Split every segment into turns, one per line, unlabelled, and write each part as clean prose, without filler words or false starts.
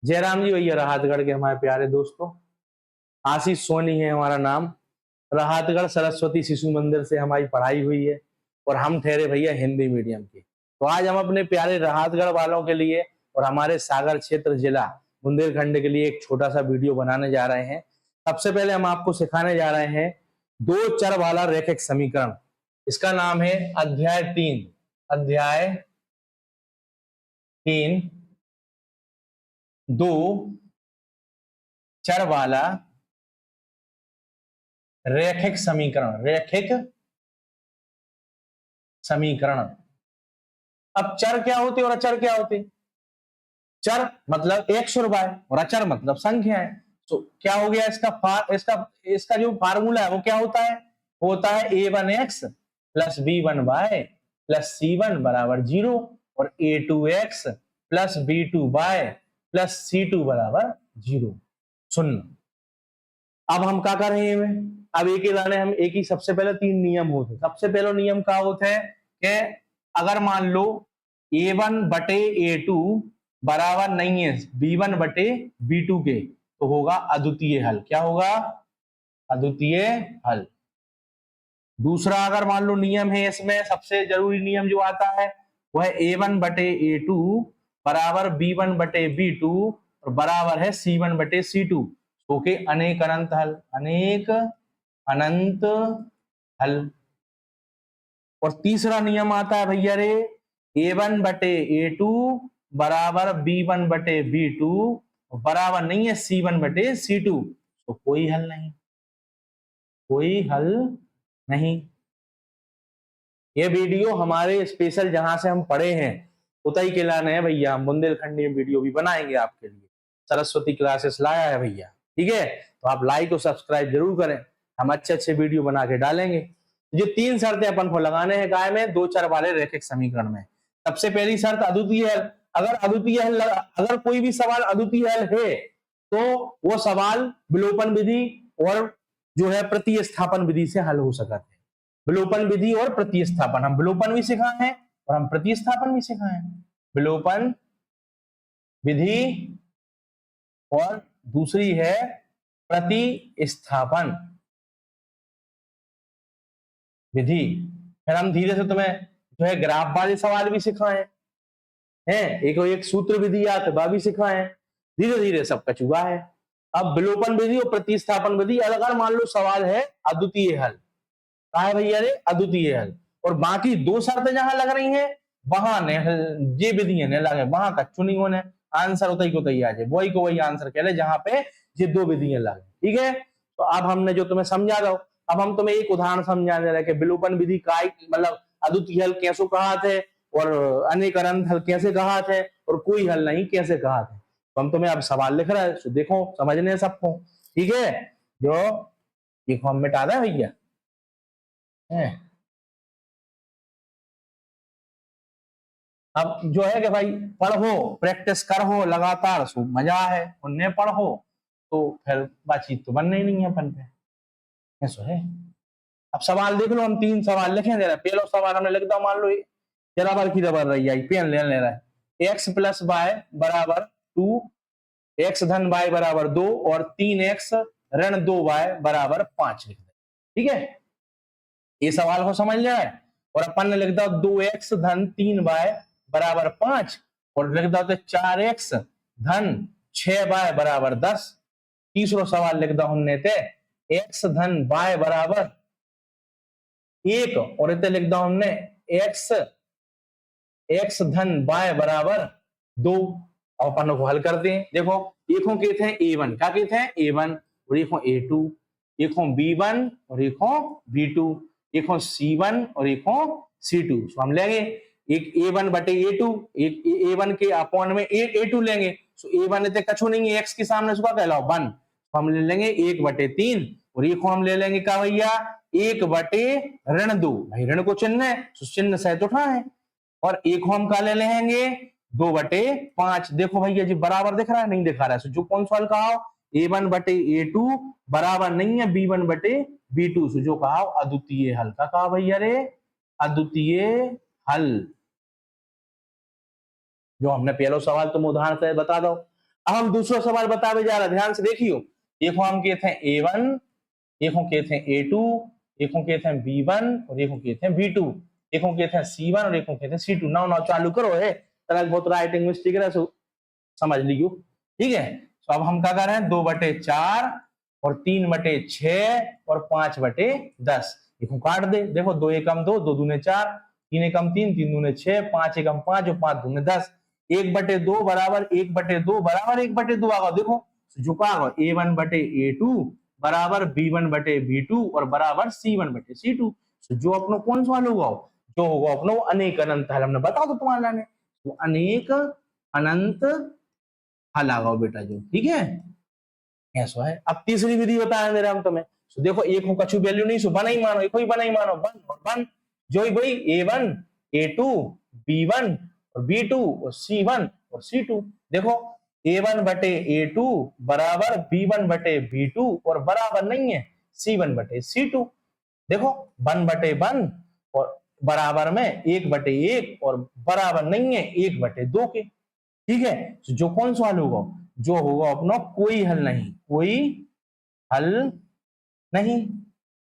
जयराम जी भैया राहतगढ़ के हमारे प्यारे दोस्तों, आशीष सोनी है हमारा नाम। राहतगढ़ सरस्वती शिशु मंदिर से हमारी पढ़ाई हुई है और हम ठहरे भैया हिंदी मीडियम के। तो आज हम अपने प्यारे राहतगढ़ वालों के लिए और हमारे सागर क्षेत्र जिला बुंदेलखंड के लिए एक छोटा सा वीडियो बनाने जा रहे हैं। सबसे पहले हम आपको सिखाने जा रहे हैं दो चर वाला रैखिक समीकरण। इसका नाम है अध्याय 3। अध्याय 3 दो चर वाला रैखिक समीकरण। रैखिक समीकरण। अब चर क्या होते और अचर क्या होते? चर मतलब एक्स और वाई और अचर मतलब संख्या है। तो क्या हो गया इसका जो फार्मूला है वो क्या होता है? होता है a1x plus b1y plus c1 बराबर 0 और a2x plus b2y plus c2 बराबर 0 शून्य। अब हम क्या कर रहे हैं? अब एक ही लाने हम एक ही सबसे पहले 3 नियम होते। सबसे पहला नियम क्या होता है कि अगर मान लो a1 बटे a2 बराबर नहीं है b1 बटे b2 के, तो होगा अद्वितीय हल। क्या होगा? अद्वितीय हल। दूसरा अगर मान लो नियम है, इसमें सबसे जरूरी नियम जो आता है वह a1 बटे a2 बराबर b1 बटे b2 और बराबर है c1 बटे c2 ओके अनेक अनंत हल। अनेक अनंत हल। और तीसरा नियम आता है भैया रे a1 बटे a2 बराबर b1 बटे b2 बराबर नहीं है c1 बटे c2, तो कोई हल नहीं। कोई हल नहीं। ये वीडियो हमारे स्पेशल जहां से हम पढ़े हैं उतई के लाने हैं भैया। हम बुंदेलखंडी में वीडियो भी बनाएंगे आपके लिए। सरस्वती क्लासेस लाया है भैया, ठीक है? तो आप लाइक और सब्सक्राइब जरूर करें। हम अच्छे अच्छे वीडियो बना के डालेंगे। जो 3 शर्तें अपन को लगाने हैं गाय में दो चर वाले रैखिक समीकरण में। सबसे पहली शर्त अद्वितीय हल। अगर कोई भी सवाल अद्वितीय हल है तो वो सवाल विलोपन विधि और जो है प्रतिस्थापन विधि से हल हो सकता है। विलोपन विधि और प्रतिस्थापन, हम विलोपन भी सिखाए हैं और हम प्रतिस्थापन भी सिखाए हैं। विलोपन विधि और दूसरी है प्रतिस्थापन विधि। फिर हम धीरे से तुम्हें जो है ग्राफ वाले सवाल भी सिखाए हैं। एक सूत्र विधि आते वह भी सिखाए हैं। धीरे धीरे सब कचुआ है। अब विलोपन विधि और प्रतिस्थापन विधि अगर मान लो सवाल है अद्वितीय हल, कहा है भैया रे अद्वितीय हल, और बाकी 2 शर्तें जहां लग रही हैं वहां ने ये विधियां ने लगे, वहां कच्चू नहीं होने। आंसर उतई को तैयार है, वही को वही आंसर कह ले जहां पे ये 2 विधियां लगे। ठीक है? तो अब हमने जो तुम्हें समझा दो, अब हम तुम्हें एक उदाहरण समझा दे रहे कि विलोपन विधि का मतलब अद्वितीय हल कैसे कहा थे और अनेक अनंत हल कैसे कहा थे और कोई हल नहीं कैसे कहा थे। तो हम तुम्हें अब सवाल लिख रहे हैं, तो देखो समझने सबको। ठीक है? जो ये हम मिटा दें भैया है। अब जो है कि भाई पढ़ो प्रैक्टिस करो लगातार, सो मजा है। उन्हें पढ़ो तो फिर बातचीत तो बनना ही नहीं है अपन पे, ऐसा है। अब सवाल देख लो, हम 3 सवाल लिखे दे रहे। पहला सवाल हमने लिख दो, मान लो जरा बार की रबर रही आई पेन ले रहा है x प्लस वाई बराबर 2, x धन y बराबर 2 और 3x ऋण 2y बराबर 5 लिख दे। ठीक है? ये सवाल को समझ जाए और अपन ने लिख दो 2x धन 3y बराबर 5 और लिख दो 4x धन 6y बराबर 10। तीसरा सवाल लिख दो हमने थे x धन y बराबर 1 और इतने लिख दो हमने x धन y बराबर 2। अब अपन को हल करते हैं। देखो एक के थे a1, क्या कहते हैं a1 और एक a2, एक b1 और एक b2, एक c1 और एक c2। तो हम लेंगे एक a1 बटे a2, एक a1 के अपॉन में a2 लेंगे। तो a1 इतने कछु नहीं है x के सामने, उसका कहलाओ 1। तो हम ले लेंगे 1 बटे 3 और एक हम ले लेंगे क्या भैया 1 बटे ऋण 2। भाई ऋण को चिन्ह है तो चिन्ह सहित उठा है। और एक हम का ले लेंगे 2 बटे 5। देखो भैया जी बराबर दिख रहा है नहीं दिखा रहा है? जो कौन सा हल कहा a1 बटे a2 बराबर नहीं है b1 बटे b2 से जो कहा अद्वितीय हल का कहा भैया रे अद्वितीय हल। जो हमने पहला सवाल तुम उदाहरण से बता दो। अब हम दूसरा सवाल बतावे जा रहे, ध्यान से देखियो। एक हम के थे A1, एक हम के थे A2, एक हम के थे B1 और एक हम के थे B2, एक हम के थे C1 और एक हम के थे C2। नाउ नाउ चालू करो है, तरह बहुत राइटिंग मिस्टेक है, सो समझ लियो। ठीक है, तो अब हम क्या कर रहे हैं, 2/4 और 3/6 और 5/10। देखो काट दे, देखो 2 एकम 2, 2 दूने 4, 3 एकम 3, 3 दूने 6, 5 एकम 5 और 5 दूने 10। 1/2 बराबर 1/2 बराबर 1/2 आ गया। देखो जो का A1/A2 बराबर B1/B2 और बराबर C1/C2। जो अपनो कौन सा होगा, जो होगा अपनो अनेक अनंत हल। हमने बताओ तो तुम्हारा ने तो अनेक अनंत हल आ गओ बेटा जो। ठीक है, ऐसा है। अब तीसरी विधि बताया मेरे हम तुम्हें। तो देखो एक हो कछु वैल्यू नहीं, सो बना ही मानो, एक ही बना ही मानो, 1 और 1 जो ही भाई A1 A2 B1 और B2 और C1 और C2। देखो A1/A2 बराबर B1/B2 और बराबर नहीं है C1/C2। देखो 1/1 और बराबर में 1/1 और बराबर नहीं है 1/2 के। ठीक है, तो जो कौन सा हल होगा, जो होगा अपना कोई हल नहीं, कोई हल नहीं।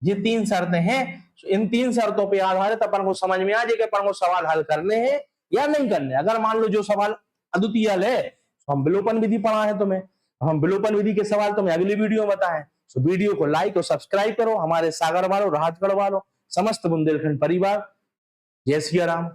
ये 3 शर्तें हैं। इन 3 शर्तों पे आधारित अपन को समझ में आ जाए कि अपन को सवाल हल करने हैं या नहीं करने। अगर मान लो जो सवाल अद्वितीय हल है, तो हम विलोपन विधि पढ़ा है तुम्हें, हम विलोपन विधि के सवाल तुम्हें अगली वीडियो में बताएं। तो वीडियो को लाइक और सब्सक्राइब करो। हमारे सागर वालों, राहतगढ़ वालों, समस्त बुंदेलखंड परिवार, जय सिया राम।